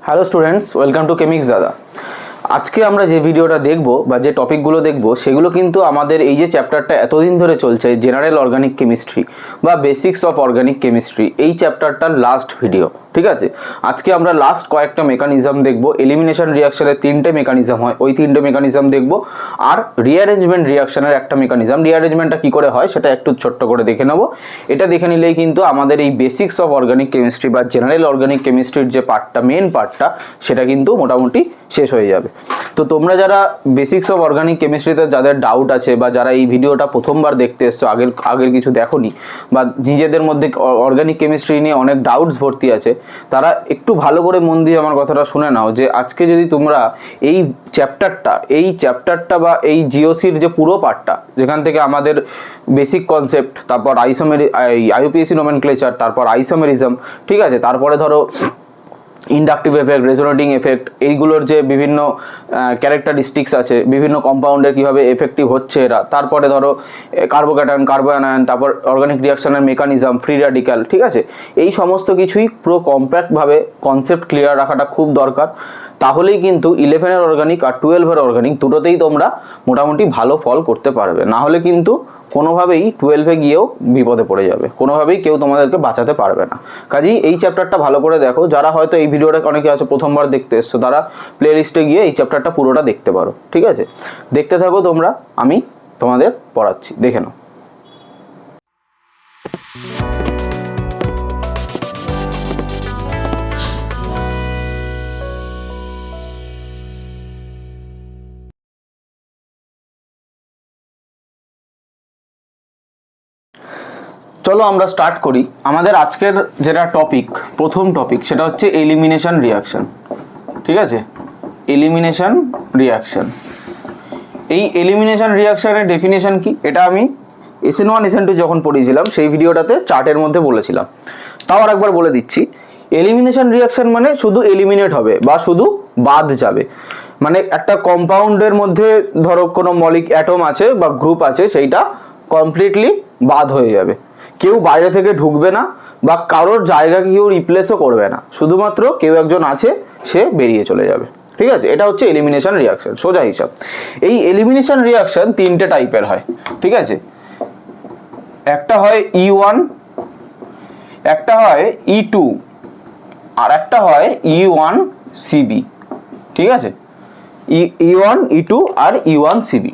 Hello students, welcome to কেমিক্স দাদা। আজকে আমরা যে ভিডিওটা দেখব বা যে টপিকগুলো দেখব সেগুলো কিন্তু আমাদের এই যে চ্যাপ্টারটা এতদিন ধরে চলছে, জেনারেল অর্গানিক কেমিস্ট্রি বা বেসিক্স অফ অর্গানিক কেমিস্ট্রি, এই চ্যাপ্টারটার লাস্ট ভিডিও। ঠিক আছে, আজকে আমরা লাস্ট কয়েকটা মেকানিজম দেখব। এলিমিনেশন রিয়াকশনের 3টে মেকানিজম হয়, ওই 3টে মেকানিজম দেখব। আর রিঅ্যারেঞ্জমেন্ট রিয়াকশনের একটা মেকানিজম, রিঅ্যারেঞ্জমেন্টটা কী করে হয় সেটা একটু ছোট্ট করে দেখে নেব। এটা দেখে নিলেই কিন্তু আমাদের এই বেসিক্স অফ অর্গানিক কেমিস্ট্রি বা জেনারেল অর্গানিক কেমিস্ট্রির যে পার্টটা, মেন পার্টটা, সেটা কিন্তু মোটামুটি শেষ হয়ে যাবে। তো তোমরা যারা বেসিক্স অফ অর্গানিক কেমিস্ট্রিতে যাদের ডাউট আছে বা যারা এই ভিডিওটা প্রথমবার দেখতে এসছো, আগের কিছু দেখোনি, বা নিজেদের মধ্যে অর্গানিক কেমিস্ট্রি নিয়ে অনেক ডাউটস ভর্তি আছে, তারা একটু ভালো করে মন দিয়ে আমার কথাটা শুনে নাও যে আজকে যদি তোমরা এই চ্যাপ্টারটা বা এই জিওসির যে পুরো পার্টটা, যেখান থেকে আমাদের বেসিক কনসেপ্ট, তারপর আইইউপিএসি নোমেনক্লেচার, তারপর আইসোমেরিজম, ঠিক আছে, তারপরে ধরো ইন্ডাকটিভ এফেক্ট, রেজোনেটিং এফেক্ট, এইগুলোর যে বিভিন্ন ক্যারেক্টারিস্টিক্স আছে, বিভিন্ন কম্পাউন্ডের কীভাবে এফেক্টিভ হচ্ছে এরা, তারপরে ধরো কার্বোক্যাটায়ন, কার্বোঅ্যানায়ন, তারপর অর্গানিক রিয়াকশনের মেকানিজম, ফ্রি র্যাডিক্যাল, ঠিক আছে, এই সমস্ত কিছুই পুরো কম্প্যাক্টভাবে কনসেপ্ট ক্লিয়ার রাখাটা খুব দরকার। তাহলেই কিন্তু 11-এর অর্গানিক আর 12-এর অর্গানিক দুটোতেই তোমরা মোটামুটি ভালো ফল করতে পারবে। না হলে কিন্তু কোনোভাবেই 12-এ গিয়েও বিপদে পড়ে যাবে, কোনোভাবেই কেউ তোমাদেরকে বাঁচাতে পারবে না। কাজেই এই চ্যাপ্টারটা ভালো করে দেখো। যারা হয়তো এই ভিডিওটা অনেকে আছে প্রথমবার দেখতে এসছো, তারা প্লে লিস্টে গিয়ে এই চ্যাপ্টারটা পুরোটা দেখতে পারো। ঠিক আছে, দেখতে থাকো তোমরা, আমি তোমাদের পড়াচ্ছি, দেখে নাও। চলো আমরা স্টার্ট করি। আমাদের আজকের যেটা টপিক, প্রথম টপিক, সেটা হচ্ছে এলিমিনেশন রিয়াকশন। ঠিক আছে, এলিমিনেশন রিয়াকশন। এই এলিমিনেশন রিয়াকশনের ডেফিনেশন কি, এটা আমি SN1 SN2 যখন পড়িয়েছিলাম সেই ভিডিওটাতে চার্টের মধ্যে বলেছিলাম। তাও আর একবার বলে দিচ্ছি, এলিমিনেশন রিয়াকশন মানে শুধু এলিমিনেট হবে বা শুধু বাদ যাবে। মানে একটা কম্পাউন্ডের মধ্যে ধরো কোনো অ্যাটম আছে বা গ্রুপ আছে, সেইটা কমপ্লিটলি বাদ হয়ে যাবে, কেউ বাইরে থেকে ঢুকবে না বা কারোর জায়গাকে কেউ রিপ্লেসও করবে না, শুধুমাত্র কেউ একজন আছে, সে বেরিয়ে চলে যাবে। ঠিক আছে, এটা হচ্ছে এলিমিনেশন রিয়াকশন, সোজা হিসাব। এই এলিমিনেশন রিয়াকশন 3টে টাইপের হয়। ঠিক আছে, একটা হয় E1, একটা হয় E2, আর একটা হয় E1CB। ঠিক আছে, E1, E2 আর E1CB।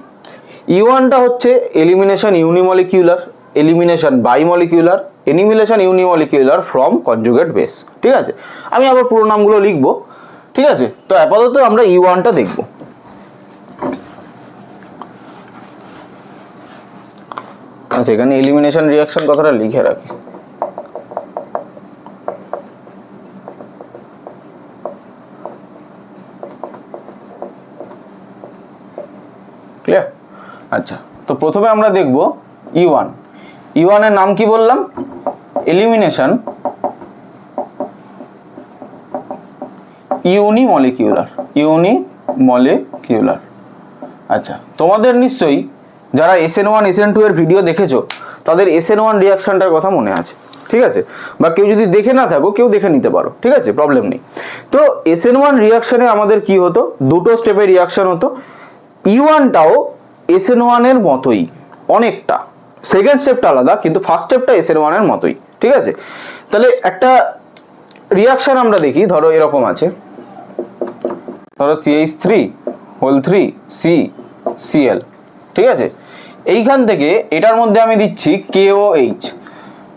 E1টা হচ্ছে elimination unimolecular, elimination bimolecular, elimination unimolecular from conjugate base. ঠিক আছে, আমি আবার পুরো নামগুলো লিখবো। ঠিক আছে, তো আপাতত আমরা E1টা দেখব। আচ্ছা, এখানে এলিমিনেশন রিয়াকশন কথাটা লিখে রাখি। ক্লিয়ার? আচ্ছা, তো প্রথমে আমরা দেখব E1। E1 এর নাম কি বললাম? এলিমিনেশন ইউনিমলিকিউলার, ইউনিমলিকিউলার। আচ্ছা, তোমাদের নিশ্চয়ই যারা SN1 SN2 এর ভিডিও দেখেছো, তাদের SN1 রিয়াকশনটার কথা মনে আছে। ঠিক আছে, বা কেউ যদি দেখে না থাকো, কেউ দেখে নিতে পারো। ঠিক আছে, প্রবলেম নেই। তো SN1 রিয়াকশনে আমাদের কি হতো, দুটো স্টেপের রিয়াকশন হতো। E1টাও SN1 এর মতোই অনেকটা, সেকেন্ড স্টেপটা আলাদা, কিন্তু ফার্স্ট স্টেপটা SN1 এর মতোই। ঠিক আছে, তাহলে একটা রিয়াকশন আমরা দেখি, ধরো এরকম আছে, ধরো CH3 ঠিক আছে, এইখান থেকে এটার মধ্যে আমি দিচ্ছি KOH।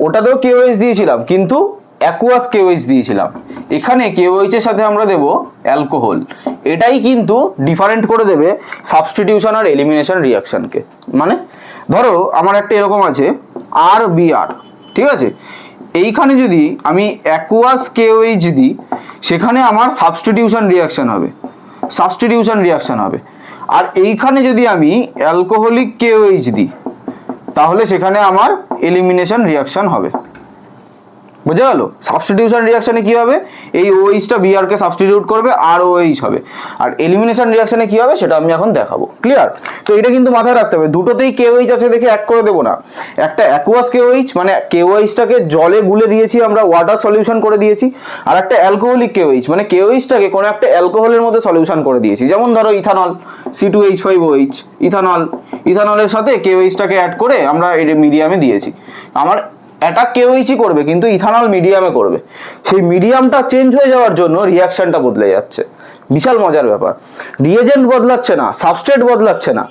ওটাতেও KOH দিয়েছিলাম, কিন্তু অ্যাকুয়াস KOH দিয়েছিলাম। এখানে KOH এর সাথে আমরা দেব অ্যালকোহল। এটাই কিন্তু ডিফারেন্ট করে দেবে সাবস্টিটিউশন আর এলিমিনেশন রিয়াকশনকে। মানে ধরো আমার একটা এরকম আছে RBR। ঠিক আছে, এইখানে যদি আমি অ্যাকুয়াস KOH দিই, সেখানে আমার সাবস্টিটিউশন রিয়াকশন হবে। আর এইখানে যদি আমি অ্যালকোহলিক KOH দিই, তাহলে সেখানে আমার এলিমিনেশন রিয়াকশন হবে। বুঝে গেল? সাবস্টিটিউশন রিয়াকশনে কি হবে, এই ওএইচটা বিআর কে সাবস্টিটিউট করবে আর ওএইচ হবে, আর এলিমিনেশন রিয়াকশনে কি হবে সেটা আমি এখন দেখাবো। ক্লিয়ার? তো এটা কিন্তু মাথায় রাখতে হবে, দুটোতেই কেওএইচ আছে দেখে এক করে দেবো না। একটা অ্যাকুয়াস কেওএইচ মানে কেওএইচটাকে জলে গুলে দিয়েছি আমরা, ওয়াটার সলিউশন করে দিয়েছি, আর একটা অ্যালকোহলিক কেওএইচ মানে কেওএইচটাকে কোনো একটা অ্যালকোহলের মধ্যে সলিউশন করে দিয়েছি। যেমন ধরো ইথানল C2H5OH, ইথানলের সাথে কেওএইচটাকে অ্যাড করে আমরা এই মিডিয়ামে দিয়েছি। আমার অ্যাটাক কেওএইচই করবে কিন্তু ইথানল মিডিয়ামে করবে, সেই মিডিয়ামটা চেঞ্জ হয়ে যাওয়ার জন্য রিয়াকশনটা বদলে যাচ্ছে। বিশাল মজার ব্যাপার, রিয়েজেন্ট বদলাচ্ছে না, সাবস্ট্রেট বদলাচ্ছে না,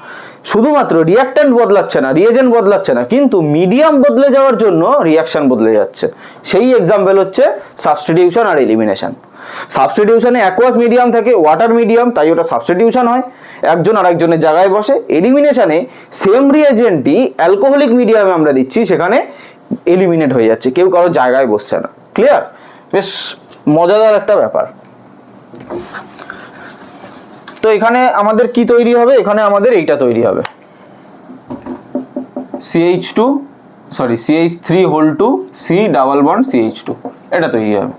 শুধুমাত্র রিয়াক্ট্যান্ট বদলাচ্ছে না, রিয়েজেন্ট বদলাচ্ছে না, কিন্তু মিডিয়াম বদলে যাওয়ার জন্য রিয়াকশন বদলে যাচ্ছে। সেই এক্সাম্পল হচ্ছে সাবস্টিটিউশন আর এলিমিনেশন। সাবস্টিটিউশনে অ্যাকুয়াস মিডিয়াম থাকে, ওয়াটার মিডিয়াম, তাই ওটা সাবস্টিটিউশন হয়, একজন আরেকজনের জায়গায় বসে। এলিমিনেশনে সেম রিয়েজেন্টই অ্যালকোহলিক মিডিয়ামে আমরা দিচ্ছি, সেখানে এলিমিনেট হয়ে যাচ্ছে, কেউ কারোর জায়গায় বসছে না। ক্লিয়ার? বেশ মজাদার একটা ব্যাপার। তো এখানে আমাদের কি তৈরি হবে, এখানে আমাদের এইটা তৈরি হবে, CH3 C double bond CH2, এটা তৈরি হবে।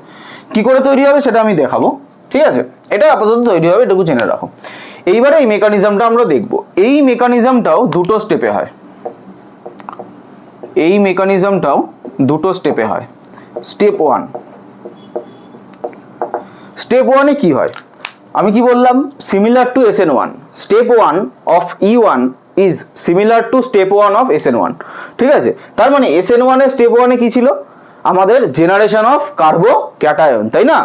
কি করে তৈরি হবে সেটা আমি দেখাবো, ঠিক আছে? এটা আপাতত তৈরি হবে, এটুকু জেনে রাখো। এইবারে এই মেকানিজমটা আমরা দেখব। এই মেকানিজমটাও দুটো স্টেপে হয়, এই মেকানিজমটাও দুটো স্টেপে হয়। স্টেপ 1, স্টেপ 1 এ কি হয় আমি কি বললাম, similar to SN1, step 1 of E1 is similar to step 1 of SN1। ঠিক আছে? তার মানে SN1 এর স্টেপ 1 এ কি ছিল, আমাদের জেনারেশন অফ কার্বো ক্যাটায়ন, তাই না?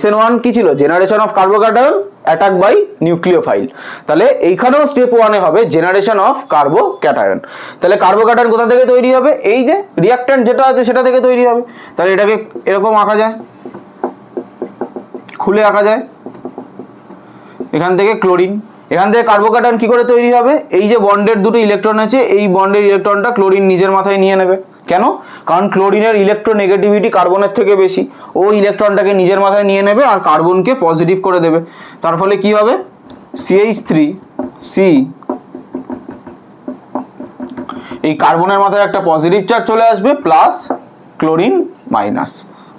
SN1 কি ছিল, generation of carbocation attack by nucleophile. তাহলে এইখানেও স্টেপ 1 এ হবে জেনারেশন অফ কার্বো ক্যাটায়ন। তাহলে কার্বো ক্যাটায়ন কোথা থেকে তৈরি হবে, এই যে রিঅ্যাক্ট্যান্ট যেটা আছে সেটা থেকে তৈরি হবে। তাহলে এটাকে এরকম আঁকা যায়, খুলে আঁকা যায়। এখান থেকে ক্লোরিন, এখান থেকে কার্বো ক্যাটায়ন কি করে তৈরি হবে, এই যে বন্ডের দুটো ইলেকট্রন আছে, এই বন্ডের ইলেকট্রনটা ক্লোরিন নিজের মাথায় নিয়ে নেবে। কেন? কারণ ক্লোরিনের ইলেকট্রোনেগেটিভিটি কার্বনের থেকে বেশি, ও ইলেকট্রনটাকে নিজের মাথায় নিয়ে নেবে আর কার্বনকে পজিটিভ করে দেবে। তার ফলে কি হবে, CH3C, এই কার্বনের মাথায় একটা পজিটিভ চার্জ চলে আসবে, প্লাস ক্লোরিন মাইনাস।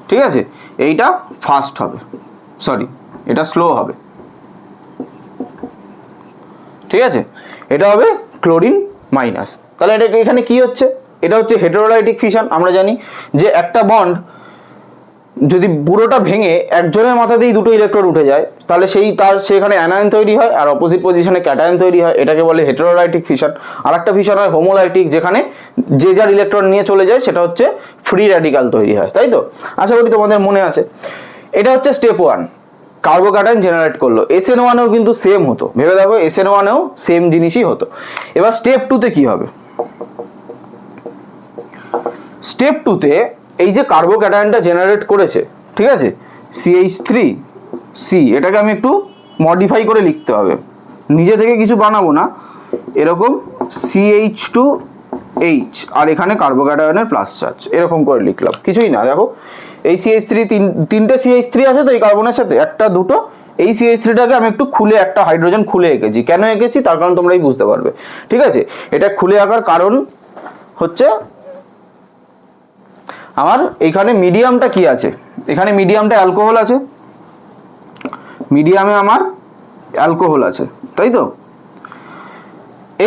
ঠিক আছে? এইটা ফাস্ট হবে, সরি এটা স্লো হবে। ঠিক আছে? এটা হবে ক্লোরিন মাইনাস। তাহলে এটা এখানে কি হচ্ছে, এটা হচ্ছে হেটেরোলাইটিক ফিশন। আমরা জানি যে একটা বন্ড যদি পুরোটা ভেঙে একজনের মাথাতেই দুটো ইলেকট্রন উঠে যায়, তাহলে সেখানে অ্যানায়ন তৈরি হয় আর অপোজিট পজিশনে ক্যাটায়ন তৈরি হয়, এটাকে বলে হেটেরোলাইটিক ফিশন। আর একটা ফিশন হয় হোমোলাইটিক, যেখানে যে যার ইলেকট্রন নিয়ে চলে যায়, সেটা হচ্ছে ফ্রি র্যাডিক্যাল তৈরি হয়। তাই তো? আশা করি তোমাদের মনে আছে। এটা হচ্ছে স্টেপ 1, কার্বো ক্যাটায়ন জেনারেট করলো। SN1এও কিন্তু সেম হতো, ভেবে দেখো SN1এও সেম জিনিসই হতো। এবার স্টেপ 2তে কি হবে, স্টেপ 2তে এই যে কার্বো ক্যাটায়নটা জেনারেট করেছে, ঠিক আছে, CH3C, এটাকে আমি একটু মডিফাই করে লিখতে হবে, নিজে থেকে কিছু বানাবো না, এরকম CH2H আর এখানে কার্বো ক্যাটায়নের প্লাস চার্জ, এরকম করে লিখলাম, কিছুই না। দেখো এই CH3, তিনটে CH3 আছে তো এই কার্বনের সাথে, একটা দুটো, এই CH3টাকে আমি একটু খুলে একটা হাইড্রোজেন খুলে এঁকেছি। কেন এঁকেছি তার কারণ তোমরাই বুঝতে পারবে। ঠিক আছে? এটা খুলে আঁকার কারণ হচ্ছে আমার এইখানে মিডিয়ামটা কি আছে, এখানে মিডিয়ামটা অ্যালকোহল আছে, মিডিয়ামে আমার অ্যালকোহল আছে, তাই তো?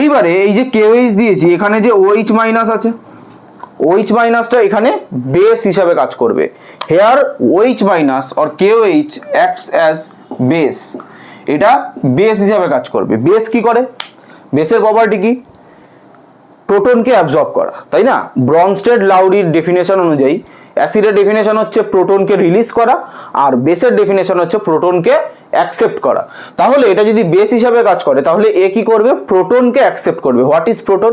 এইবারে এই যে KOH দিয়েছি, এখানে যে OH মাইনাস আছে, OH মাইনাসটা এখানে বেস হিসাবে কাজ করবে। Here OH minus or KOH acts as base, এটা বেস হিসাবে কাজ করবে। বেস কি করে, বেসের প্রপার্টি কি, প্রোটনকে অ্যাবজর্ব করা, তাই না? ব্রনস্টেড লাউরির ডেফিনেশন অনুযায়ী অ্যাসিডের ডেফিনেশন হচ্ছে প্রোটনকে রিলিজ করা, আর বেসের ডেফিনেশন হচ্ছে প্রোটনকে অ্যাকসেপ্ট করা। তাহলে এটা যদি বেস হিসাবে কাজ করে, তাহলে এ কি করবে, প্রোটনকে অ্যাকসেপ্ট করবে। What is proton?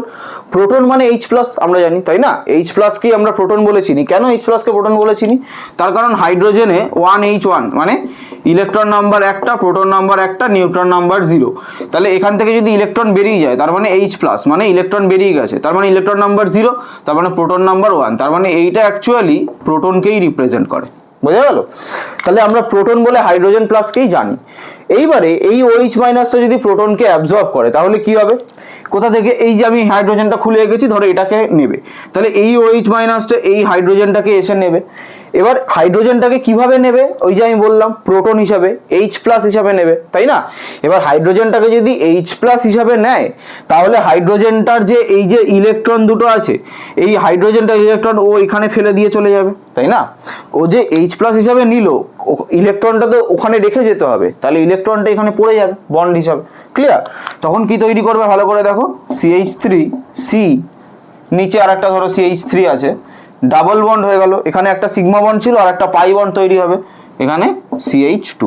প্রোটন মানে H+, আমরা জানি, তাই না? H+ কি আমরা প্রোটন বলে চিনি। কেন H+ কে প্রোটন বলে চিনি? তার কারণ হাইড্রোজেনে 1H1 মানে ইলেকট্রন নাম্বার 1টা, প্রোটন নাম্বার 1টা, নিউট্রন নাম্বার 0। তাহলে এখান থেকে যদি ইলেকট্রন বেরিয়ে যায়, তার মানে H+, মানে ইলেকট্রন বেরিয়ে গেছে, তার মানে ইলেকট্রন নাম্বার 0, তার মানে প্রোটন নাম্বার 1, তার মানে এইটা অ্যাকচুয়ালি প্রোটনকেই রিপ্রেজেন্ট করে। বোঝা গেল? তাহলে আমরা প্রোটন বলে হাইড্রোজেন প্লাসকেই জানি। এইবারে এই OH মাইনাসটা যদি প্রোটনকে অ্যাবজর্ব করে, তাহলে কি হবে, কোথা থেকে? এই যে আমি হাইড্রোজেনটা খুলে রেখেছি, ধরো এটাকে নেবে, তাহলে এই OH মাইনাসটা এই হাইড্রোজেনটাকে এসে নেবে। এবার হাইড্রোজেনটাকে কিভাবে নেবে? ওই যে আমি বললাম প্রোটন হিসাবে, H প্লাস হিসাবে নেবে, তাই না? এবার হাইড্রোজেনটাকে যদি H প্লাস হিসাবে নেয়, তাহলে হাইড্রোজেনটার যে এই যে ইলেকট্রন দুটো আছে, এই হাইড্রোজেনটার ইলেকট্রন ও এখানে ফেলে দিয়ে চলে যাবে, তাই না? ও যে H প্লাস হিসাবে নিল, ইলেকট্রনটা তো ওখানে রেখে যেতে হবে, তাহলে ইলেকট্রনটা এখানে পড়ে যাবে বন্ড হিসাবে। ক্লিয়ার? তখন কি তৈরি করবে ভালো করে দেখো, CH3 C, নিচে আর একটা ধরো CH3 আছে, ডাবল বন্ড হয়ে গেল, এখানে একটা সিগমা বন্ড ছিল আর একটা পাই বন্ড তৈরি হবে, এখানে CH2,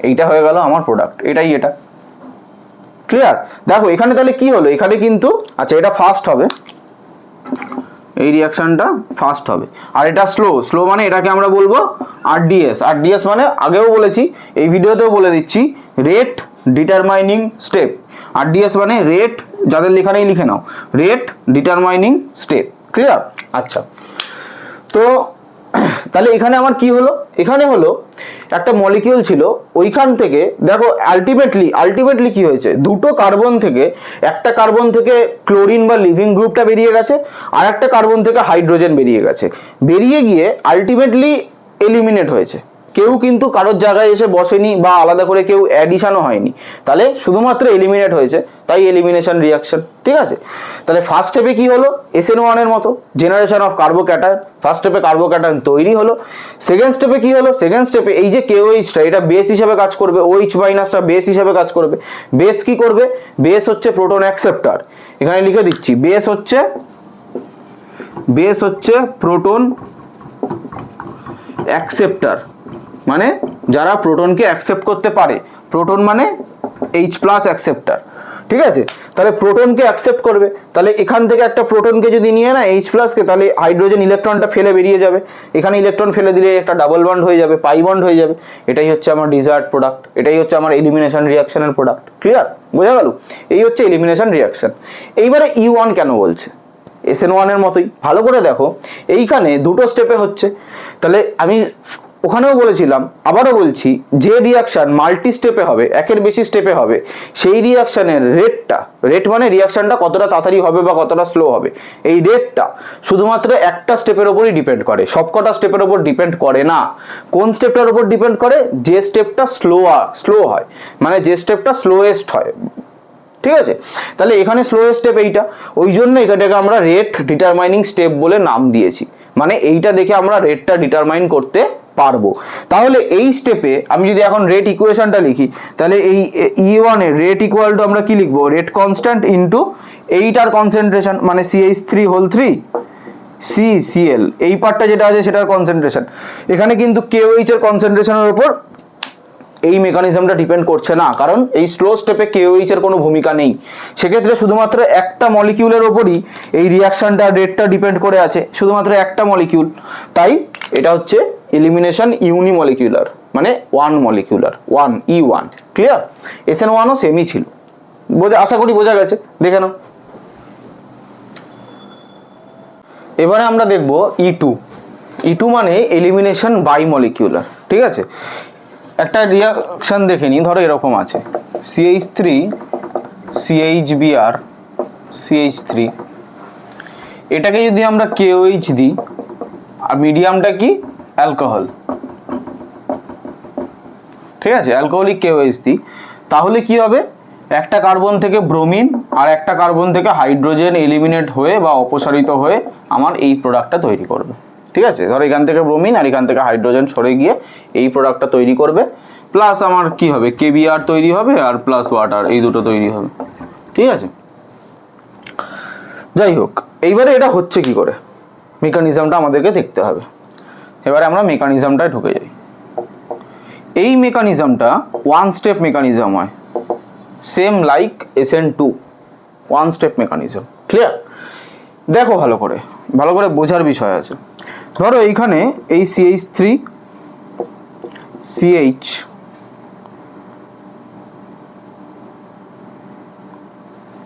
এইটা হয়ে গেল আমার প্রোডাক্ট, এটাই এটা। ক্লিয়ার? দেখো এখানে তাহলে কি হলো, এখানে কিন্তু আচ্ছা এটা ফাস্ট হবে, এই রিয়াকশনটা ফাস্ট হবে, আর এটা স্লো মানে এটাকে আমরা বলবো RDS মানে আগেও বলেছি, এই ভিডিওতেও বলে দিচ্ছি, রেট ডিটারমাইনিং স্টেপ। RDS মানে রেট, যাদের লেখা নেই লিখে নাও, রেট ডিটারমাইনিং স্টেপ। ক্লিয়ার? আচ্ছা, তো তাহলে এখানে আমার কি হলো, এখানে হলো একটা মলিকিউল ছিল, ওইখান থেকে দেখো আলটিমেটলি কি হয়েছে, দুটো কার্বন থেকে, একটা কার্বন থেকে ক্লোরিন বা লিভিং গ্রুপটা বেরিয়ে গেছে, আর একটা কার্বন থেকে হাইড্রোজেন বেরিয়ে গেছে, বেরিয়ে গিয়ে আলটিমেটলি এলিমিনেট হয়েছে। কেউ কিন্তু কারোর জায়গায় এসে বসেনি বা আলাদা করে কেউ অ্যাডিশনও হয়নি, তাহলে শুধুমাত্র এলিমিনেট হয়েছে, তাই এলিমিনেশন রিয়াকশন। ঠিক আছে? তাহলে ফার্স্ট স্টেপে কি হলো, SN1 এর মতো জেনারেশন অফ কার্বোক্যাটায়ন, ফার্স্ট স্টেপে কার্বোক্যাটায়ন তৈরি হলো। সেকেন্ড স্টেপে কি হলো, সেকেন্ড স্টেপে এই যে KOH-টা, এটা বেস হিসেবে কাজ করবে, OH মাইনাসটা বেস হিসেবে কাজ করবে। বেস কি করবে, বেস হচ্ছে প্রোটন অ্যাকসেপ্টার, এখানে লিখে দিচ্ছি, বেস হচ্ছে প্রোটন অ্যাকসেপ্টার, মানে যারা প্রোটনকে অ্যাকসেপ্ট করতে পারে, প্রোটন মানে H প্লাস অ্যাকসেপ্টার। ঠিক আছে? তাহলে প্রোটনকে অ্যাকসেপ্ট করবে, তাহলে এখান থেকে একটা প্রোটনকে যদি নিয়ে না H প্লাসকে, তাহলে হাইড্রোজেন ইলেকট্রনটা ফেলে বেরিয়ে যাবে, এখানে ইলেকট্রন ফেলে দিলে একটা ডাবল বন্ড হয়ে যাবে, পাই বন্ড হয়ে যাবে, এটাই হচ্ছে আমার ডিজায়ার্ড প্রোডাক্ট, এটাই হচ্ছে আমার এলিমিনেশন রিয়াকশনের প্রোডাক্ট। ক্লিয়ার? বোঝা গেল? এই হচ্ছে এলিমিনেশন রিয়াকশন। এইবারে E1 কেন বলছে, SN1 এর মতোই, ভালো করে দেখো, এইখানে দুটো স্টেপে হচ্ছে, তাহলে আমি ওখানেও বলেছিলাম, আবারও বলছি, যে রিয়াকশন মাল্টি স্টেপে হবে, একের বেশি স্টেপে হবে, সেই রিয়াকশনের রেট মানে রিয়াকশনটা কতটা তাড়াতাড়ি হবে বা কতটা স্লো হবে, এই রেটটা শুধুমাত্র একটা স্টেপের উপরই ডিপেন্ড করে, সবকটা স্টেপের উপর ডিপেন্ড করে না। কোন স্টেপটার উপর ডিপেন্ড করে, যে স্টেপটা স্লো হয়, মানে যে স্টেপটা স্লোয়েস্ট হয়। ঠিক আছে? তাহলে এখানে স্লোয়েস্ট স্টেপ এইটা, ওই জন্য এটাকে আমরা রেট ডিটারমাইনিং স্টেপ বলে নাম দিয়েছি, মানে এইটা দেখে আমরা রেটটা ডিটারমাইন করতে পারবো। তাহলে এই স্টেপে আমি যদি এখন রেট ইকুয়েশনটা লিখি, তাহলে এই E1 এর রেট ইকুয়াল টু আমরা কি লিখবো, রেট কনস্ট্যান্ট ইনটু এইটার কনসেন্ট্রেশন, মানে CH3 CCl, এই পার্টটা যেটা আছে সেটার কনসেন্ট্রেশন। এখানে কিন্তু KOH এর কনসেন্ট্রেশনের উপর এই মেকানিজমটা ডিপেন্ড করছে না, কারণ এই স্লো স্টেপে KOH এর কোনো ভূমিকা নেই, সেক্ষেত্রে শুধুমাত্র একটা মলিকিউলের ওপরই এই রিয়াকশনটা রেটটা ডিপেন্ড করে আছে, শুধুমাত্র একটা মলিকিউল, তাই এটা হচ্ছে এলিমিনেশন ইউনিমলিকিউলার, মানে ওয়ান মলিকিউলার, E1। ক্লিয়ার? SN1ও সেমই ছিল, আশা করি বোঝা গেছে, দেখে নাও। এবারে আমরা দেখব E2 মানে এলিমিনেশন বাই মলিকিউলার। ঠিক আছে? একটা রিয়াকশন দেখে নিই, ধরো এরকম আছে, CH3 CHBr CH3, এটাকে যদি আমরা KOH দিই, আর মিডিয়ামটা কি, অ্যালকোহল। ঠিক আছে? অ্যালকোহলিক KOH দিই, তাহলে কি হবে, একটা কার্বন থেকে ব্রোমিন আর একটা কার্বন থেকে হাইড্রোজেন এলিমিনেট হয়ে বা অপসারিত হয়ে আমার এই প্রোডাক্টটা তৈরি করবে। ঠিক আছে? ধরো এখান থেকে ব্রোমিন আর এখান থেকে হাইড্রোজেন সরে গিয়ে এই প্রোডাক্টটা তৈরি করবে, প্লাস আমার কি হবে, KBr তৈরি হবে, আর প্লাস ওয়াটার, এই দুটো তৈরি হবে। ঠিক আছে? যাই হোক, এইবারে এটা হচ্ছে কি করে, মেকানিজমটা আমাদেরকে দেখতে হবে। এবারে আমরা মেকানিজমটায় ঢুকে যাই। এই মেকানিজমটা ওয়ান স্টেপ মেকানিজম হয়, same like SN2, one step mechanism. Clear? দেখো ভালো করে বোঝার বিষয় আছে। ধরো এইখানে এই CH3 CH,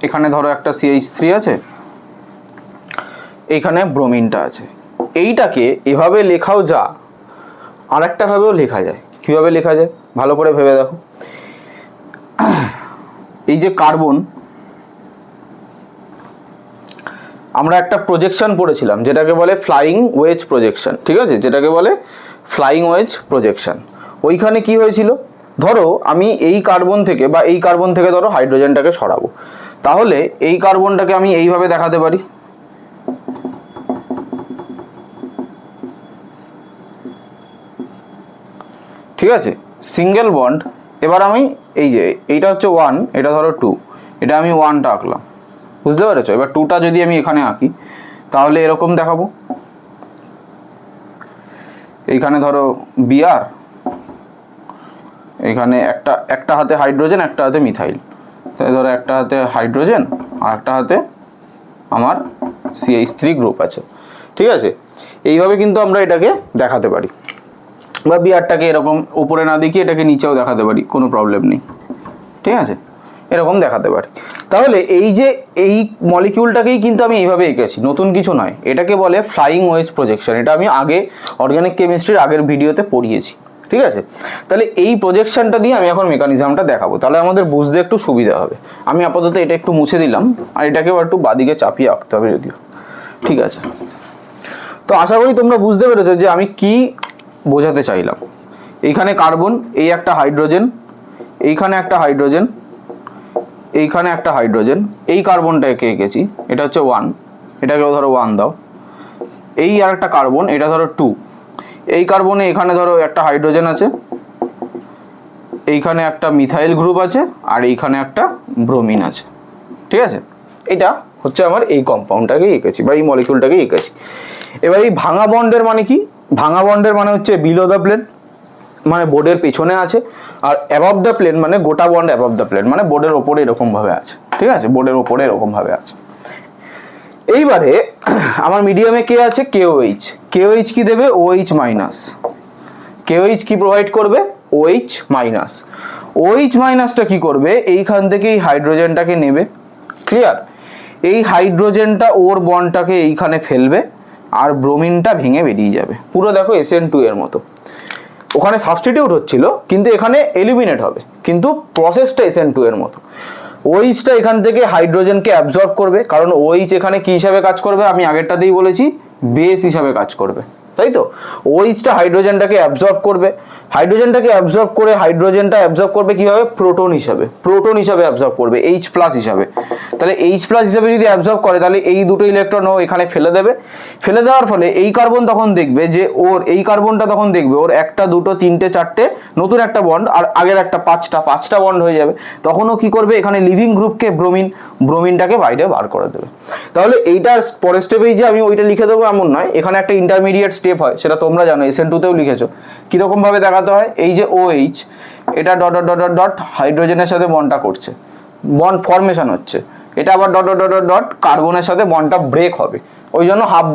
এখানে ধরো একটা CH3 আছে, এইখানে ব্রোমিনটা আছে, এইটাকে এভাবে লেখাও যা, আর একটা ভাবেও লেখা যায়। কিভাবে লেখা যায় ভালো করে ভেবে দেখো, এই যে কার্বন, আমরা একটা প্রজেকশন পড়েছিলাম যেটাকে বলে ফ্লাইং ওয়েজ প্রজেকশন, ঠিক আছে, যেটাকে বলে ফ্লাইং ওয়েজ প্রজেকশন। ওইখানে কি হয়েছিল, ধরো আমি এই কার্বন থেকে বা এই কার্বন থেকে ধরো হাইড্রোজেনটাকে সরাবো, তাহলে এই কার্বনটাকে আমি এইভাবে দেখাতে পারি, ঠিক আছে, সিঙ্গেল বন্ড। এবার আমি এই যে এইটা হচ্ছে 1, এটা ধরো 2, এটা আমি 1টা আঁকলাম, বুঝতে পেরেছো? এবার 2টা যদি আমি এখানে আঁকি তাহলে এরকম দেখাবো, এইখানে ধরো বিআর, এখানে একটা হাতে হাইড্রোজেন, একটা হাতে মিথাইল, তাই ধরো একটা হাতে হাইড্রোজেন আর একটা হাতে আমার CH3 গ্রুপ আছে, ঠিক আছে। এইভাবে কিন্তু আমরা এটাকে দেখাতে পারি, বা বিআরটাকে এরকম উপরে না দেখিয়ে এটাকে নিচেও দেখাতে পারি, কোনো প্রবলেম নেই, ঠিক আছে, এরকম দেখাতে পারি। তাহলে এই যে এই মলিকিউলটাকেই কিন্তু আমি এইভাবে এঁকেছি, নতুন কিছু নয়, এটাকে বলে ফ্লাইং ওয়েজ প্রজেকশন। এটা আমি আগে অর্গানিক কেমিস্ট্রির আগের ভিডিওতে পড়িয়েছি, ঠিক আছে। তাহলে এই প্রজেকশনটা দিয়ে আমি এখন মেকানিজমটা দেখাবো, তাহলে আমাদের বুঝতে একটু সুবিধা হবে। আমি আপাতত এটা একটু মুছে দিলাম, আর এটাকেও একটু বাদিকে চাপিয়ে আঁকতে হবে যদিও, ঠিক আছে। তো আশা করি তোমরা বুঝতে পেরেছো যে আমি কি বোঝাতে চাইলাম। এইখানে কার্বন, এই একটা হাইড্রোজেন, এইখানে একটা হাইড্রোজেন, এইখানে একটা হাইড্রোজেন, এই কার্বনটাকে এঁকেছি, এটা হচ্ছে 1, এটাকেও ধরো 1 দাও। এই আর একটা কার্বন, এটা ধরো 2, এই কার্বনে এখানে ধরো একটা হাইড্রোজেন আছে, এইখানে একটা মিথাইল গ্রুপ আছে, আর এইখানে একটা ব্রোমিন আছে, ঠিক আছে। এটা হচ্ছে আমার এই কম্পাউন্ডটাকে এঁকেছি বা এই মলিকিউলটাকে এঁকেছি। এবার এই ভাঙা বন্ডের মানে কি? ভাঙা বন্ডের মানে হচ্ছে বিলো দ্য প্লেন, মানে বোর্ডের পেছনে আছে, আর অ্যাবভ দ্য প্লেন মানে গোটা বন্ড অ্যাবভ দ্য প্লেন, মানে বোর্ডের ওপরে এরকমভাবে আছে, ঠিক আছে, বোর্ডের ওপরে এরকমভাবে আছে। এইবারে আমার মিডিয়ামে কে আছে? KOH। KOH কি দেবে? OH minus. KOH কি প্রোভাইড করবে? OH minus. OH মাইনাসটা কি করবে? এইখান থেকে এই হাইড্রোজেনটাকে নেবে, ক্লিয়ার? এই হাইড্রোজেনটা ওর বন্ডটাকে এইখানে ফেলবে, আর ব্রোমিনটা ভেঙে বেরিয়ে যাবে, পুরো দেখো SN2 এর মতো। ওখানে সাবস্টিটিউট হচ্ছিল, কিন্তু এখানে এলিমিনেট হবে, কিন্তু প্রসেসটা SN2 এর মতো। OHটা এখান থেকে হাইড্রোজেনকে অ্যাবজর্ব করবে, কারণ OH এখানে কি হিসাবে কাজ করবে? আমি আগেরটাতেই বলেছি, বেস হিসাবে কাজ করবে, তাই তো? OHটা হাইড্রোজেনটাকে অ্যাবজর্ব করবে, হাইড্রোজেনটাকে অ্যাবজর্ব করে হাইড্রোজেনটা অ্যাবজর্ব করবে কিভাবে? প্রোটন হিসাবে, প্রোটন হিসাবে অ্যাবজর্ব করবে, H+ হিসাবে। তাহলে H+ হিসাবে যদি অ্যাবজর্ব করে, তাহলে এই দুটো ইলেকট্রন ও এখানে ফেলে দেবে। ফেলে দেওয়ার ফলে এই কার্বন তখন দেখবে যে ওর, এই কার্বনটা তখন দেখবে ওর 1, 2, 3, 4 নতুন একটা বন্ড, আর আগের একটা 5টা বন্ড হয়ে যাবে। তখনও কি করবে? এখানে লিভিং গ্রুপকে ব্রোমিনটাকে বাইরে বার করে দেবে। তাহলে এইটার পরের স্টেপেই যে আমি ওইটা লিখে দেবো এমন নয়, এখানে একটা ইন্টারমিডিয়েট স্টেপ হয়, সেটা তোমরা জানো, SN2তেও লিখেছো। কিরকম ভাবে দেখাতে হয়? এই যে OH, এটা ডট ডট ডট ডট হাইড্রোজেনের সাথে বন্ডটা করছে, বন্ড ফর্মেশন হচ্ছে, এটা আবার ডট ডট ডট ডট কার্বনের সাথে বন্ডটা ব্রেক হবে, ওই জন্য হাফ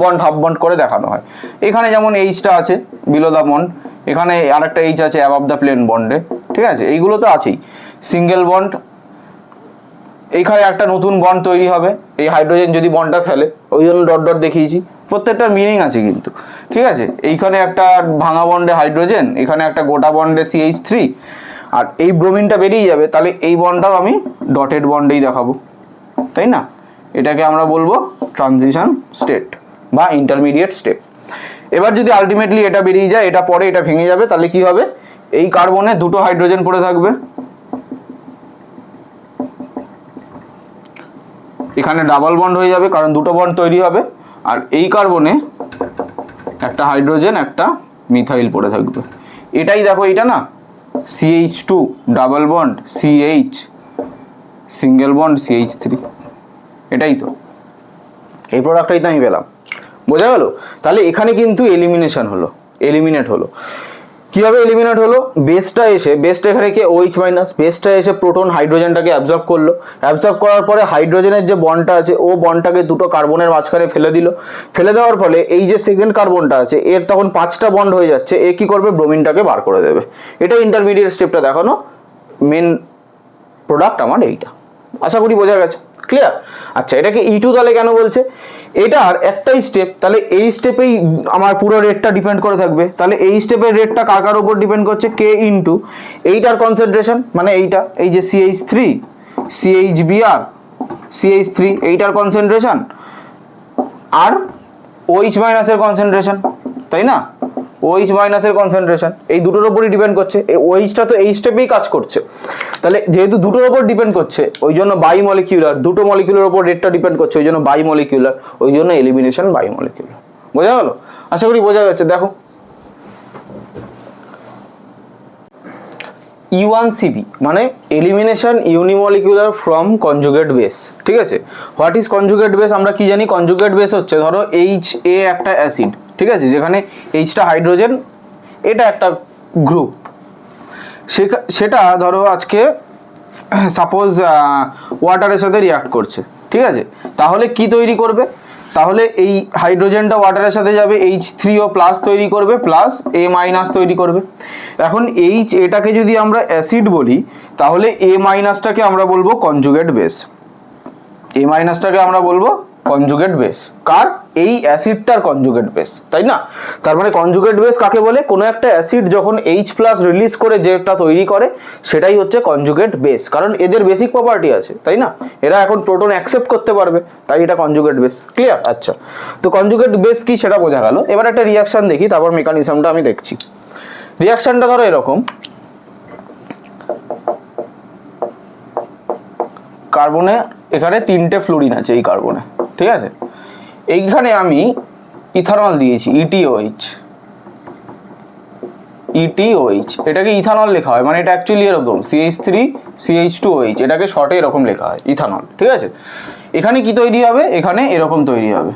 বন্ড করে দেখানো হয়। এখানে যেমন Hটা আছে বিলো দ্য বন্ড, এখানে আরেকটা H আছে অ্যাবভ দ্য প্লেন বন্ডে, ঠিক আছে, এইগুলো তো আছেই। সিঙ্গেল বন্ড, এইখানে একটা নতুন বন্ড তৈরি হবে, এই হাইড্রোজেন যদি বন্ডটা ফেলে, ওই জন্য ডট ডট দেখিয়েছি, প্রত্যেকটার মিনিং আছে কিন্তু, ঠিক আছে। এইখানে একটা ভাঙা বন্ডে হাইড্রোজেন, এখানে একটা গোটা বন্ডে CH3, আর এই ব্রোমিনটা বেরিয়ে যাবে, তাহলে এই বন্ডটাও আমি ডটেড বন্ডেই দেখাবো, তাই না? এটাকে আমরা বলবো ট্রানজিশন স্টেট বা ইন্টারমিডিয়েট স্টেপ। এবার যদি আলটিমেটলি এটা বেরিয়ে যায়, এটা পরে এটা ভেঙে যাবে, তাহলে কি হবে? এই কার্বনে দুটো হাইড্রোজেন পড়ে থাকবে, এখানে ডাবল বন্ড হয়ে যাবে, কারণ দুটো বন্ড তৈরি হবে, আর এই কার্বনে একটা হাইড্রোজেন, একটা মিথাইল পড়ে থাকবে। এটাই দেখো, এটা না, CH2 double bond, CH single bond, CH3, এটাই তো, এই প্রোডাক্টটাই তো আমি পেলাম, বোঝা গেল? তাহলে এখানে কিন্তু এলিমিনেট হলো। কিভাবে এলিমিনেট হলো? বেসটা এখানে কে? OH minus. বেসটা এসে প্রোটন হাইড্রোজেনটাকে অ্যাবজর্ব করলো, অ্যাবজর্ব করার পরে হাইড্রোজেনের যে বন্ডটা আছে, ও বন্ডটাকে দুটো কার্বনের মাঝখানে ফেলে দিল। ফেলে দেওয়ার ফলে এই যে সেকেন্ড কার্বনটা আছে, এর তখন 5টা বন্ড হয়ে যাচ্ছে, এ কি করবে? ব্রোমিনটাকে বার করে দেবে। এটা ইন্টারমিডিয়েট স্টেপটা দেখানো, মেন প্রোডাক্ট আমার এইটা। আশা করি বোঝা গেছে, ক্লিয়ার? আচ্ছা, এটাকে E2 তাহলে কেন বলছে? এটার একটাই স্টেপ, তাহলে এই স্টেপেই আমার পুরো রেটটা ডিপেন্ড করে থাকবে। তাহলে এই স্টেপের রেটটা কার উপর ডিপেন্ড করছে? K ইন্টু এইটার কনসেন্ট্রেশন, মানে এইটা, এই যে CH3 CHBr CH3, এইটার কনসেন্ট্রেশন আর OH মাইনাসের কনসেন্ট্রেশন, তাই না? OH মাইনাসের কনসেন্ট্রেশন এই দুটোর উপরই ডিপেন্ড করছে। এই OHটা তো এই স্টেপেই কাজ করছে, তাহলে যেহেতু দুটোর উপর ডিপেন্ড করছে ওই জন্য বাই মলিকিউলার, দুটো মলিকিউলের উপর রেটটা ডিপেন্ড করছে ওই জন্য বাই মলিকিউলার, ওই জন্য এলিমিনেশন বাই মলিকিউলার। বোঝা গেল? আশা করি বোঝা গেছে। দেখো E1CB মানে elimination unimolecular from conjugate base. ঠিক আছে, হোয়াট ইজ কনজুগেট বেস? আমরা কি জানি কনজুগেট বেস হচ্ছে, ধরো HA একটা অ্যাসিড, ঠিক আছে, যেখানে Hটা হাইড্রোজেন, এটা একটা গ্রুপ, সেটা ধরো আজকে সাপোজ ওয়াটারের সাথে রিঅ্যাক্ট করছে, ঠিক আছে, তাহলে কি তৈরি করবে? তাহলে এই হাইড্রোজেনটা ওয়াটারের সাথে যাবে, H3O প্লাস তৈরি করবে, প্লাস A মাইনাস তৈরি করবে। এখন এটাকে যদি আমরা অ্যাসিড বলি তাহলে A মাইনাসটাকে আমরা বলবো কনজুগেট বেস, A মাইনাসটাকে আমরা বলবো কনজুগেট বেস। কার? এই অ্যাসিডটার কনজুগেট বেস, তাই না? তার মানে কনজুগেট বেস কাকে বলে? কোনো একটা অ্যাসিড যখন H প্লাস রিলিজ করে যেটা তৈরি করে সেটাই হচ্ছে কনজুগেট বেস, কারণ এদের বেসিক প্রপার্টি আছে, তাই না? এরা এখন প্রোটন অ্যাকসেপ্ট করতে পারবে, তাই এটা কনজুগেট বেস। ক্লিয়ার? আচ্ছা, তো কনজুগেট বেস কি সেটা বোঝা গেল। এবার একটা রিয়াকশন দেখি, তারপর মেকানিজমটা আমি দেখছি। রিয়াকশনটা ধরো এরকম, কার্বনে এখানে 3টে ফ্লুরিন আছে এই কার্বনে, ঠিক আছে, এইখানে আমি ইথানল দিয়েছি ETOH, এটাকে ইথানল লেখা হয়, মানে এটা অ্যাকচুয়ালি এরকম CH3CH2OH, এটাকে শর্টে এরকম লেখা হয় ইথানল, ঠিক আছে। এখানে কি তৈরি হবে? এখানে এরকম তৈরি হবে,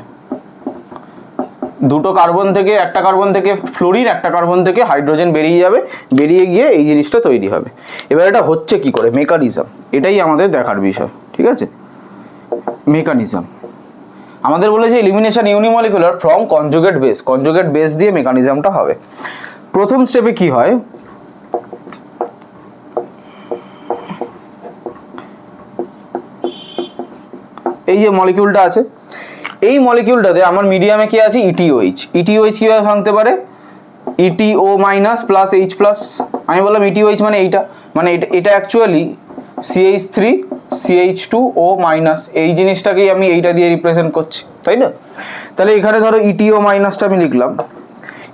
দুটো কার্বন থেকে, একটা কার্বন থেকে ফ্লোরিন, একটা কার্বন থেকে হাইড্রোজেন বেরিয়ে যাবে, বেরিয়ে গিয়ে এই জিনিসটা তৈরি হবে। এবার এটা হচ্ছে কি করে, মেকানিজম, এটাই আমাদের দেখার বিষয়, ঠিক আছে। মেকানিজম আমাদের বলেছে elimination unimolecular from conjugate base, conjugate base দিয়ে মেকানিজমটা হবে। প্রথম স্টেপে কি হয়, এই যে মলিকিউলটা আছে, এই মলিকিউলটাতে আমার মিডিয়ামে কি আছে? ETOH কিভাবে ভাঙতে পারে? ETO minus plus H plus. আমি বললাম ETOH মানে এইটা, মানে এটা অ্যাকচুয়ালি CH3CH2O মাইনাস, এই জিনিসটাকেই আমি এইটা দিয়ে রিপ্রেজেন্ট করছি, তাই না? তাহলে এখানে ধরো ETO মাইনাসটা আমি লিখলাম,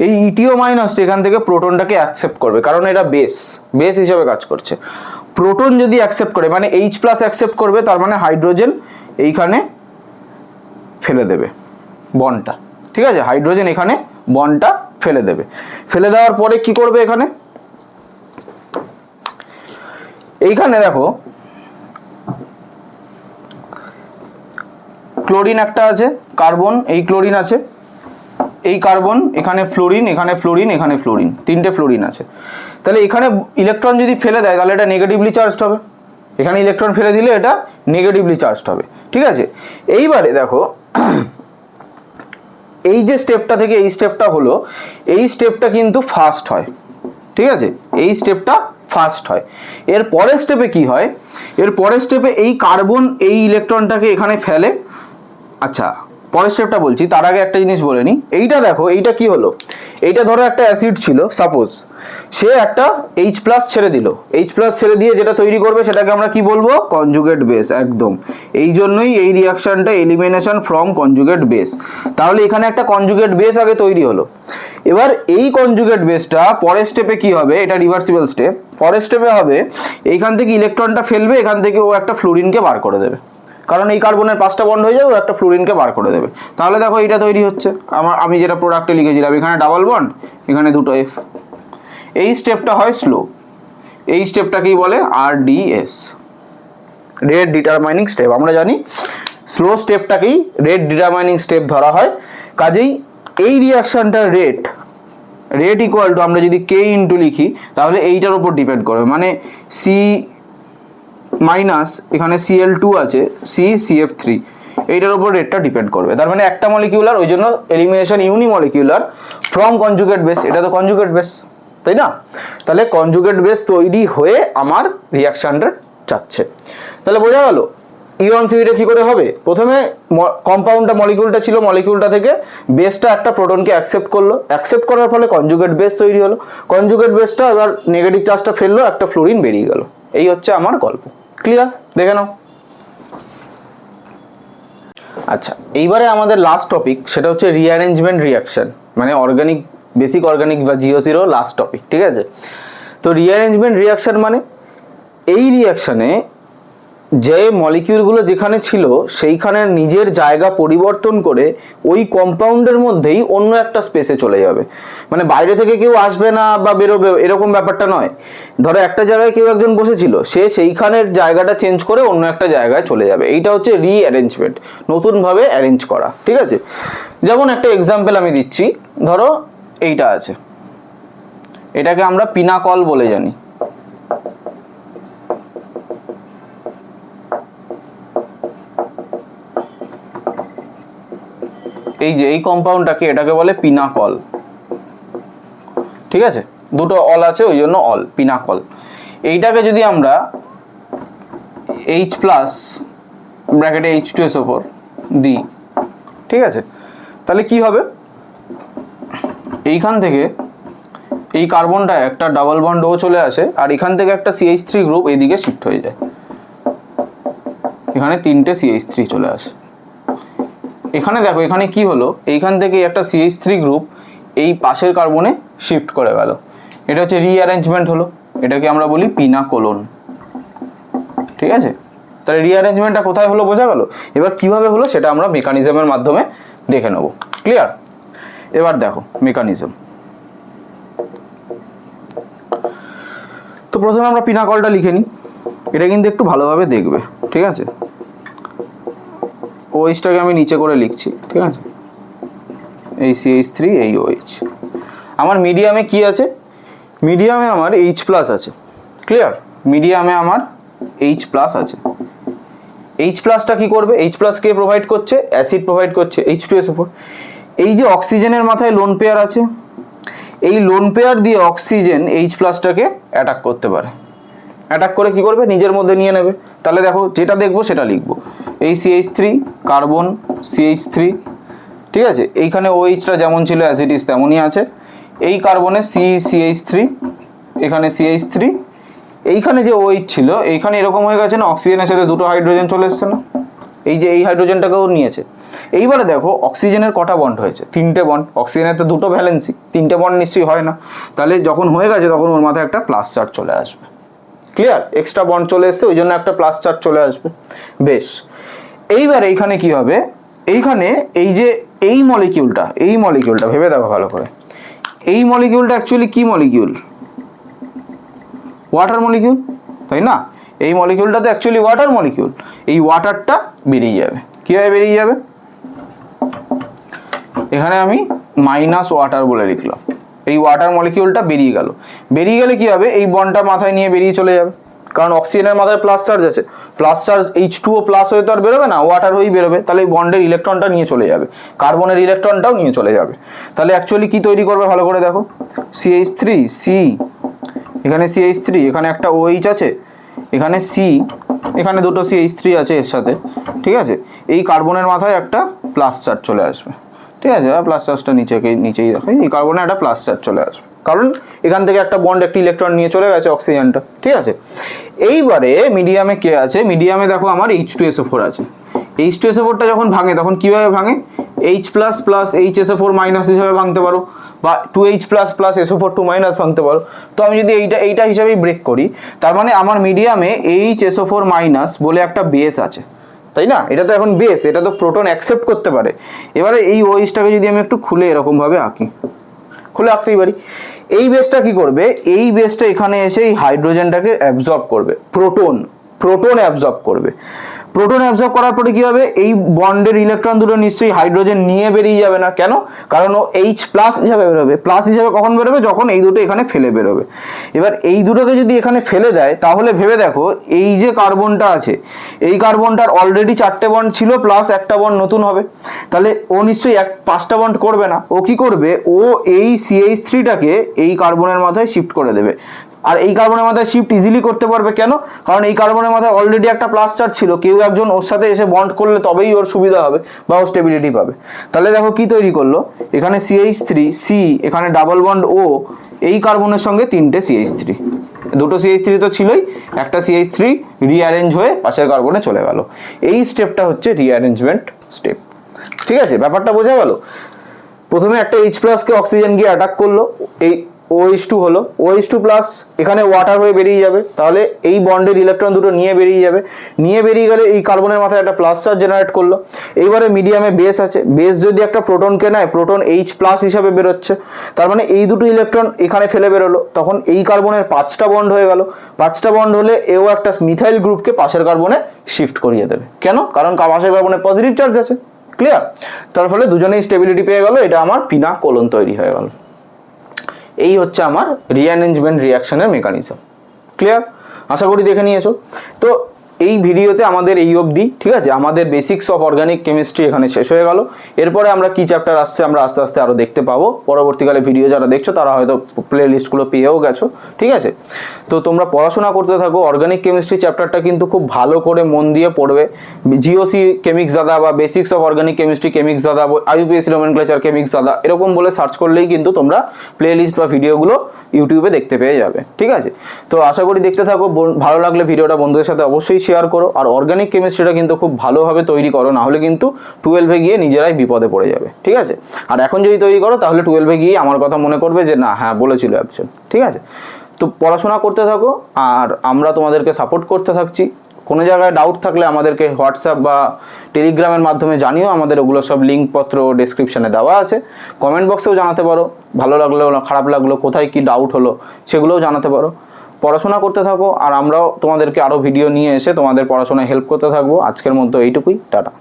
এই ETO মাইনাসটা এখান থেকে প্রোটনটাকে অ্যাকসেপ্ট করবে, কারণ এটা বেস হিসেবে কাজ করছে। প্রোটন যদি অ্যাকসেপ্ট করে মানে H প্লাস অ্যাকসেপ্ট করবে, তার মানে হাইড্রোজেন এইখানে ফেলে দেবে বন্ডটা, ঠিক আছে, হাইড্রোজেন এখানে বন্ডটা ফেলে দেবে। ফেলে দেওয়ার পরে কি করবে? এখানে এইখানে দেখো ক্লোরিন একটা আছে, কার্বন, এই ক্লোরিন আছে, এই কার্বন, এখানে ফ্লোরিন, এখানে ফ্লোরিন, এখানে ফ্লোরিন, 3টে ফ্লোরিন আছে। তাহলে এখানে ইলেকট্রন যদি ফেলে দেয় তাহলে এটা নেগেটিভলি চার্জড হবে, এখানে ইলেকট্রন ফেলে দিলে এটা নেগেটিভলি চার্জড হবে, ঠিক আছে। এইবারে দেখো এই যে স্টেপটা থেকে এই স্টেপটা হলো, এই স্টেপটা কিন্তু ফার্স্ট হয়, ঠিক আছে, এই স্টেপটা ফার্স্ট হয়। এর পরের স্টেপে কি হয়? এর পরের স্টেপে এই কার্বন এই ইলেকট্রনটাকে এখানে ফেলে। আচ্ছা, পরের স্টেপটা বলছি, তার আগে একটা জিনিস বলে নিই। এইটা দেখো, এইটা কি হলো? এইটা ধরো একটা অ্যাসিড ছিল সাপোজ, সে একটা H প্লাস ছেড়ে দিল, H প্লাস ছেড়ে দিয়ে যেটা তৈরি করবে সেটাকে আমরা কি বলবো? Conjugate base. একদম, এই জন্যই এই রিয়াকশনটা এলিমিনেশন ফ্রম কনজুগেট বেস। তাহলে এখানে একটা কনজুগেট বেস আগে তৈরি হলো। এবার এই কনজুগেট বেসটা পরের স্টেপে কি হবে? এটা রিভার্সিবল স্টেপ। পরের স্টেপে হবে এইখান থেকে ইলেকট্রনটা ফেলবে, এখান থেকে ও একটা ফ্লোরিনকে বার করে দেবে, কারণ এই কার্বনের 5টা বন্ড হয়ে যাবে, একটা ফ্লোরিনকে বার করে দেবে। তাহলে দেখো এইটা তৈরি হচ্ছে, আমি যেটা প্রোডাক্টে লিখেছিলাম, এখানে ডাবল বন্ড, এখানে দুটো F। এই স্টেপটা হয় স্লো, এই স্টেপটাকেই বলে RDS, রেট ডিটারমাইনিং স্টেপ। আমরা জানি স্লো স্টেপটাকেই রেট ডিটারমাইনিং স্টেপ ধরা হয়। কাজেই এই রিয়াকশনটার রেট ইকুয়াল টু, আমরা যদি K ইন্টু লিখি তাহলে এইটার উপর ডিপেন্ড করবে, মানে C মাইনাস এখানে Cl2 আছে, CCF3, এইটার উপর রেটটা ডিপেন্ড করবে। তার মানে একটা মলিকিউলার, ওই জন্য elimination unimolecular from conjugate base, এটা তো কনজুগেট বেস, তাই না? তাহলে কনজুগেট বেস তৈরি হয়ে আমার রিয়াকশনটা যাচ্ছে। তাহলে বোঝা গেল E1CBটা কি করে হবে? প্রথমে কম্পাউন্ডটা মলিকিউলটা ছিল, মলিকিউলটা থেকে বেসটা একটা প্রোটনকে অ্যাকসেপ্ট করলো, অ্যাকসেপ্ট করার ফলে কনজুগেট বেস তৈরি হলো, কনজুগেট বেসটা এবার নেগেটিভ চার্জটা ফেললো, একটা ফ্লোরিন বেরিয়ে গেল। এই হচ্ছে আমার গল্প। ক্লিয়ার? দেখে নাও। আচ্ছা, এইবারে আমাদের লাস্ট টপিক সেটা হচ্ছে রিঅ্যারেঞ্জমেন্ট রিঅ্যাকশন, মানে অর্গানিক বেসিক অর্গানিক বা জিও0 লাস্ট টপিক, ঠিক আছে। তো রিঅ্যারেঞ্জমেন্ট রিঅ্যাকশন মানে এই রিঅ্যাকশনে যে মলিকিউলগুলো যেখানে ছিল সেইখানের নিজের জায়গা পরিবর্তন করে ওই কম্পাউন্ডের মধ্যেই অন্য একটা স্পেসে চলে যাবে। মানে বাইরে থেকে কেউ আসবে না বা বেরোবে এরকম ব্যাপারটা নয়। ধরো একটা জায়গায় কেউ একজন বসেছিল, সে সেইখানের জায়গাটা চেঞ্জ করে অন্য একটা জায়গায় চলে যাবে। এইটা হচ্ছে রিঅ্যারেঞ্জমেন্ট, নতুনভাবে অ্যারেঞ্জ করা, ঠিক আছে। যেমন একটা এক্সাম্পল আমি দিচ্ছি, ধরো এইটা আছে, এটাকে আমরা পিনাকল বলে জানি। এই যে এই কম্পাউন্ডটাকে, এটাকে বলে পিনাকল, ঠিক আছে। দুটো অল আছে ওই জন্য অল, পিনাকল। এইটাকে যদি আমরা H প্লাস ব্র্যাকেটে H2SO4 দিই, ঠিক আছে, তাহলে কি হবে, এইখান থেকে এই কার্বনটা একটা ডাবল বন্ড ও চলে আসে, আর এখান থেকে একটা CH3 গ্রুপ এইদিকে শিফট হয়ে যায়, এখানে 3টে CH3 চলে আসে। এখানে দেখো এখানে কি হলো, এইখান থেকে একটা CH3 গ্রুপ এই পাশের কার্বনে শিফট করে গেল, এটা হচ্ছে রিঅ্যারেঞ্জমেন্ট হলো, এটাকে আমরা বলি পিনাকোলন, ঠিক আছে। তাহলে রিঅ্যারেঞ্জমেন্টটা কোথায় হলো বোঝা গেল। এবার কিভাবে হলো সেটা আমরা মেকানিজমের মাধ্যমে দেখে নেব, ক্লিয়ার। এবার দেখো মেকানিজম। তো প্রথমে আমরা পিনাকলটা লিখে নিই, এটা কিন্তু একটু ভালোভাবে দেখবে, ঠিক আছে। OH-টাকে আমি নিচে করে লিখছি, ঠিক আছে, এই CH3 এই OH। আমার মিডিয়ামে কি আছে, মিডিয়ামে আমার H প্লাস আছে, ক্লিয়ার। মিডিয়ামে আমার H প্লাস আছে। H প্লাসটা কি করবে, H প্লাস কে প্রোভাইড করছে, অ্যাসিড প্রোভাইড করছে, H2SO4। এই যে অক্সিজেনের মাথায় লোন পেয়ার আছে, এই লোন পেয়ার দিয়ে অক্সিজেন H প্লাসটাকে অ্যাটাক করতে পারে, অ্যাটাক করে কি করবে, নিজের মধ্যে নিয়ে নেবে। তাহলে দেখো যেটা দেখবো সেটা লিখবো, এই CH3 কার্বন CH3, ঠিক আছে। এইখানে OH-টা যেমন ছিল অ্যাসিডিস তেমনই আছে, এই কার্বনে CH3, এখানে CH3, এইখানে যে OH ছিল এইখানে এরকম হয়ে গেছে না, অক্সিজেনের সাথে দুটো হাইড্রোজেন চলে এসছে না, এই যে এই হাইড্রোজেনটাকেও নিয়েছে। এইবারে দেখো অক্সিজেনের কটা বন্ড হয়েছে, 3টে বন্ড। অক্সিজেনের তো দুটো ভ্যালেন্সি, 3টে বন্ড নিশ্চয়ই হয় না। তাহলে যখন হয়ে গেছে তখন ওর মাথায় একটা প্লাস চার্জ চলে আসবে, ক্লিয়ার। এক্সট্রা বন্ড চলে এসছে ওই জন্য একটা প্লাস চার্জ চলে আসবে, বেশ। এইবার এইখানে কি হবে, এইখানে এই যে এই মলিকিউলটা ভেবে দেখো ভালো করে, এই মলিকিউলটা অ্যাকচুয়ালি কি মলিকিউল, ওয়াটার মলিকিউল, তাই না। এই মলিকিউলটা তো অ্যাকচুয়ালি ওয়াটার মলিকিউল। এই ওয়াটারটা বেরিয়ে যাবে, কীভাবে বেরিয়ে যাবে, এখানে আমি মাইনাস ওয়াটার বলে লিখলাম। এই ওয়াটার মলিকিউলটা বেরিয়ে গেল, বেরিয়ে গেলে কি হবে, এই বন্ডটা মাথায় নিয়ে বেরিয়ে চলে যাবে, কারণ অক্সিজেনের মাথায় প্লাস চার্জ আছে, প্লাস চার্জ H2O প্লাস হয়ে তো আর বেরোবে না, ওয়াটার হয়েই বেরোবে। তাহলে এই বন্ডের ইলেকট্রনটা নিয়ে চলে যাবে, কার্বনের ইলেকট্রনটাও নিয়ে চলে যাবে। তাহলে অ্যাকচুয়ালি কি তৈরি করবে ভালো করে দেখো, CH3 C, এখানে CH3, এখানে একটা OH আছে, এখানে C, এখানে দুটো CH3 আছে এর সাথে, ঠিক আছে। এই কার্বনের মাথায় একটা প্লাস চার্জ চলে আসবে, ঠিক আছে। প্লাস চার্জটা নিচেই রাখে, এই কার্বনে একটা প্লাস চার্জ চলে আসবে, কারণ এখান থেকে একটা বন্ড একটি ইলেকট্রন নিয়ে চলে গেছে অক্সিজেনটা, ঠিক আছে। এইবারে মিডিয়ামে কে আছে, মিডিয়ামে দেখো আমার H2SO4 আছে। H2SO4টা যখন ভাঙে তখন কিভাবে ভাঙে, H plus plus HSO4 minus হিসাবে ভাঙতে পারো, বা 2H plus plus SO4 2 minus ভাঙতে পারো। তো আমি যদি এইটা হিসাবেই ব্রেক করি, তার মানে আমার মিডিয়ামে HSO4 মাইনাস বলে একটা বেস আছে, তাই না। এটা তো এখন বেস, এটা তো প্রোটন অ্যাকসেপ্ট করতে পারে। এবারে এই OH-টাকে যদি আমি একটু খুলে এরকমভাবে আঁকি, খুলে আঁকতেই পারি, এই বেসটা কি করবে, এই বেসটা এখানে এসে এই হাইড্রোজেনটাকে অ্যাবজর্ব করবে, প্রোটন অ্যাবজর্ব করবে। প্রোটন অ্যাবজর্ব করার পরে কি হবে, এই বন্ডের ইলেকট্রন দুটো নিশ্চয়ই হাইড্রোজেন নিয়ে বেরিয়ে যাবে না, কেন, কারণ ও H প্লাস হিসাবে বেরোবে। প্লাস হিসাবে কখন বেরোবে, যখন এই দুটো এখানে ফেলে বেরোবে। এবার এই দুটোকে যদি এখানে ফেলে দেয়, তাহলে ভেবে দেখো এই যে কার্বনটা আছে, এই কার্বনটার অলরেডি 4টে বন্ড ছিল, প্লাস একটা বন্ড নতুন হবে। তাহলে ও নিশ্চয়ই 5টা বন্ড করবে না, ও কি করবে, ও এই CH3টাকে এই কার্বনের মাথায় শিফট করে দেবে। আর এই কার্বনের মাথায় শিফট ইজিলি করতে পারবে, কেন, কারণ এই কার্বনের মাথায় অলরেডি একটা প্লাস চার্জ ছিল, কেউ একজন ওর সাথে এসে বন্ড করলে তবেই ওর সুবিধা হবে বা ও স্টেবিলিটি পাবে। তাহলে দেখো কি তৈরি করলো, এখানে CH3 C, এখানে ডাবল বন্ড O, এই কার্বনের সঙ্গে 3টে CH3, দুটো CH3 তো ছিলই, একটা CH3 রিঅ্যারেঞ্জ হয়ে পাশের কার্বনে চলে গেল। এই স্টেপটা হচ্ছে রিঅ্যারেঞ্জমেন্ট স্টেপ। ঠিক আছে, ব্যাপারটা বোঝা গেল? প্রথমে একটা H+কে অক্সিজেন গিয়ে অ্যাটাক করলো, এই OH2 হলো, OH2 প্লাস এখানে ওয়াটার হয়ে বেরিয়ে যাবে, তাহলে এই বন্ডের ইলেকট্রন দুটো নিয়ে বেরিয়ে যাবে, নিয়ে বেরিয়ে গেলে এই কার্বনের মাথায় একটা প্লাস চার্জ জেনারেট করলো। এইবারে মিডিয়ামে বেস আছে, বেস যদি একটা প্রোটনকে নেয়, প্রোটন H+ হিসাবে বেরোচ্ছে, তার মানে এই দুটো ইলেকট্রন এখানে ফেলে বেরোলো, তখন এই কার্বনের 5টা বন্ড হয়ে গেল, 5টা বন্ড হলে এও একটা মিথাইল গ্রুপকে পাশের কার্বনে শিফট করিয়ে দেবে। কেন? কারণ পাশের কার্বনে পজিটিভ চার্জ আছে। ক্লিয়ার? তার ফলে দুজনেই স্টেবিলিটি পেয়ে গেল, এটা আমার পিনা কোলন তৈরি হয়ে গেল। এই হচ্ছে আমার রিঅ্যারেঞ্জমেন্ট রিঅ্যাকশনের মেকানিজম। ক্লিয়ার? আশা করি দেখে নিয়েছো। তো এই ভিডিওতে আমাদের এই অবধি, ঠিক আছে, আমাদের বেসিক্স অফ অর্গানিক কেমিস্ট্রি এখানে শেষ হয়ে গেল। এরপরে আমরা কি চ্যাপ্টার আসছে আমরা আস্তে আস্তে আরও দেখতে পাবো। পরবর্তীকালে ভিডিও যারা দেখছো তারা হয়তো প্লে লিস্টগুলো পেয়েও গেছো। ঠিক আছে, তো তোমরা পড়াশোনা করতে থাকো। অর্গানিক কেমিস্ট্রি চ্যাপ্টারটা কিন্তু খুব ভালো করে মন দিয়ে পড়বে। জিওসি কেমিক্স দাদা বা বেসিক্স অফ অর্গানিক কেমিস্ট্রি কেমিক্স দাদা, IUPAC নোমেনক্লেচার কেমিক্স দাদা এরকম বলে সার্চ করলেই কিন্তু তোমরা প্লে লিস্ট বা ভিডিওগুলো ইউটিউবে দেখতে পেয়ে যাবে। ঠিক আছে, তো আশা করি দেখতে থাকো। ভালো লাগলে ভিডিওটা বন্ধুদের সাথে অবশ্যই শেয়ার করো। আর অর্গানিক কেমিস্ট্রিটা কিন্তু খুব ভালোভাবে তৈরি করো, না হলে কিন্তু 12-এ গিয়ে নিজেরাই বিপদে পড়ে যাবে। ঠিক আছে, আর এখন যদি তৈরি করো তাহলে 12-এ গিয়ে আমার কথা মনে করবে যে না, হ্যাঁ বলেছিল একজন। ঠিক আছে, তো পড়াশোনা করতে থাকো আর আমরা তোমাদেরকে সাপোর্ট করতে থাকছি। কোনো জায়গায় ডাউট থাকলে আমাদেরকে হোয়াটসঅ্যাপ বা টেলিগ্রামের মাধ্যমে জানিও, আমাদের ওগুলো সব লিঙ্কপত্র ডেসক্রিপশানে দেওয়া আছে। কমেন্ট বক্সেও জানাতে পারো, ভালো লাগলো খারাপ লাগলো, কোথায় কি ডাউট হলো সেগুলোও জানাতে পারো। পড়াশোনা করতে থাকো আর আমরাও তোমাদেরকে আরও ভিডিও নিয়ে এসে তোমাদের পড়াশোনায় হেল্প করতে থাকবো। আজকের মতো এইটুকুই, টাটা।